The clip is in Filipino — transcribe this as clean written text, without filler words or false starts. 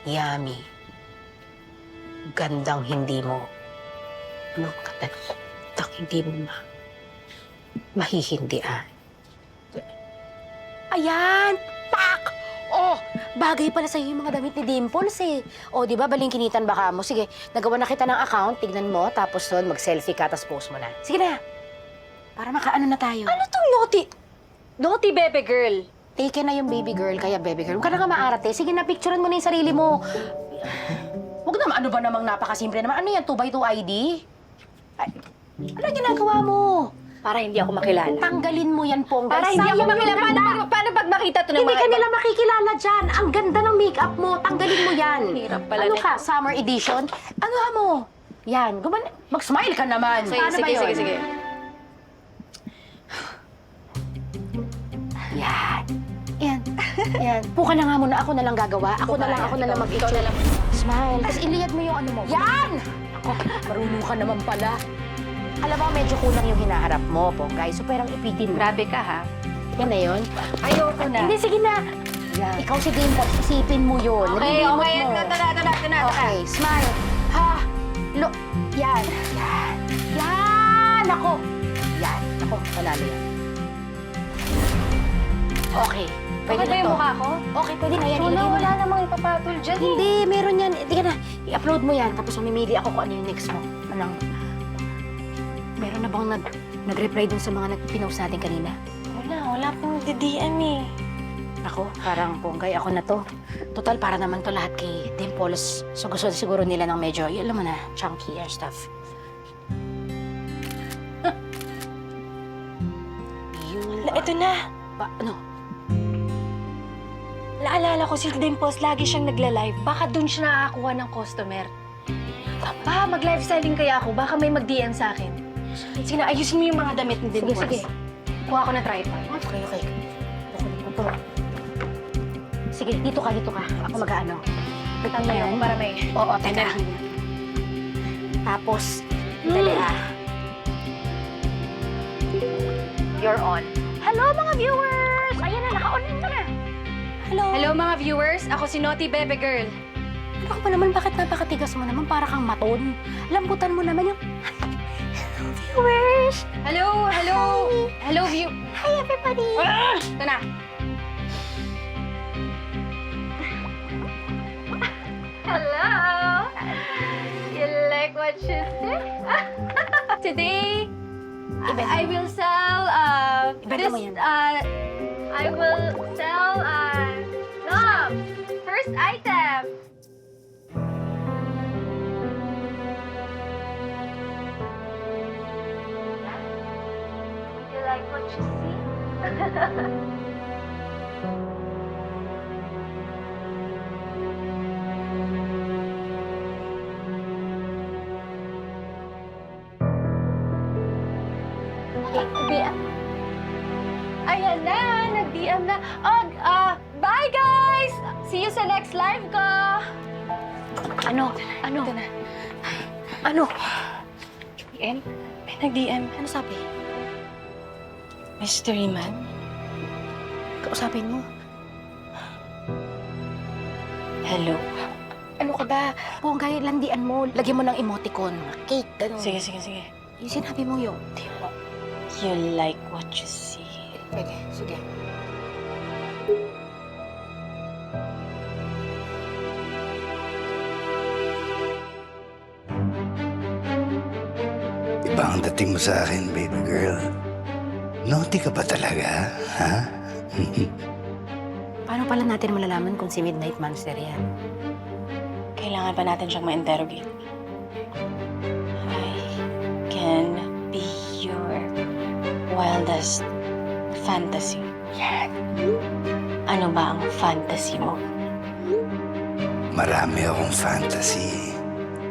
Yummy. Gandang hindi mo. Anong hindi mo mahihindian. Ayan! Pak! Oh, bagay pala sa'yo yung mga damit ni Dimples eh. Oh, di ba balingkinitan baka mo? Sige, nagawa na kita ng account, tignan mo, tapos doon mag-selfie ka, tapos post mo na. Sige na. Para makaano na tayo. Ano tong naughty? Naughty bebe girl. Taken na yung baby girl, kaya baby girl. Huwag ka na nga maarate. Sige na, picturean mo na yung sarili mo. Huwag naman, ano ba namang napakasimple naman? Ano yan, 2x2 ID? Ay, ano ginagawa mo? Para hindi ako makilala. Tanggalin mo yan, Ponggal. Para hindi ako Sayang makilala. yung ganda. Paano pag makita to ng Hindi mga ka iba? nila makikilala dyan. Ang ganda ng makeup mo. Tanggalin mo yan. Hirap pala Ano nito. ka, summer edition? Ano mo? Yan. Mag-smile ka naman. Sige, Paano ba sige, yun? sige, sige. Yan. Yan. Yan. Puka na nga muna. Ako na lang gagawa. Ako na lang mag-itsura. Ikaw na lang. Smile. Tapos iliyad mo yung ano mo. Yan! Ako, marunong ka naman pala. Alam mo, medyo kulang yung hinaharap mo, Ponggay. So, perang ipitin mo. Grabe ka, ha? Yan na yun. Ayoko na. Hindi, sige na. Yan. Ikaw si Dimple, isipin mo yun. Okay, Lilimot okay. mo. Ito na. Okay, smile. Ha? Yan. Yan. Yan! Ako. Yan. Ako, panalo yan. Okay. Pwede Okay ba na yung to. mukha ko? Okay, pwede na yan. Wala, Ilagay mo wala na. namang ipapatol dyan. Hindi, meron yan. Hindi ka na. I-upload mo yan. Tapos mamimili ako kung ano yung next mo. Anong... Meron na bang nag-reply dun sa mga pinost natin kanina? Wala pong nagdi-DM eh. Ako, parang Ponggay, ako na to. Total, para naman to lahat kay Dimples. So gusto siguro nila ng medyo, yun alam mo na, chunky and stuff. Huh. Ito na. Ano? Naalala ko si Dimples, lagi siyang nagla-live. Baka dun siya nakakakuha ng customer. Pa, mag-live selling kaya ako. Baka may mag-DM sa akin. Sige na, ayusin mo yung mga damit ni Dimples. Sige. Kuha ko na tripod. Okay. Ito. Sige, dito ka. Ako mag-ano. Bitan mo yan. Para may... Oo, teka. Tapos, dali You're on. Hello, mga viewers! Ayan na, naka-on na. Hello. Hello mga viewers, ako si Naughty Bebe Girl. Ano ka ba naman? Bakit napakatigas mo naman? Para kang maton. Lambutan mo naman yung... Hello, viewers! Hello, view... Hi, everybody! Ito na. Hello! You like what you see? Today, I will sell, Ibenta mo yan. I will sell, love. First item. You like what you see? Ayan na, nag-DM na. Bye guys! See you sa next live ko! Ano? Ito na. Ano? DM? May nag-DM. Ano sabi? Mystery man? Kausapin mo. Hello. Ano ka ba? Ponggay, landian mo. Lagyan mo ng emoticon. Cake, gano'n. Sige. Yung sinabi mo yung... You like what you see. Pwede, sige. Iba ang dating mo sa akin, baby girl. Naughty ka ba talaga, ha? Paano pala natin malalaman kung si Midnight Monster yan? Kailangan pa natin siyang ma-interrogate. I can be your wildest fantasy. Yan. Ano ba ang fantasy mo? Marami akong fantasy.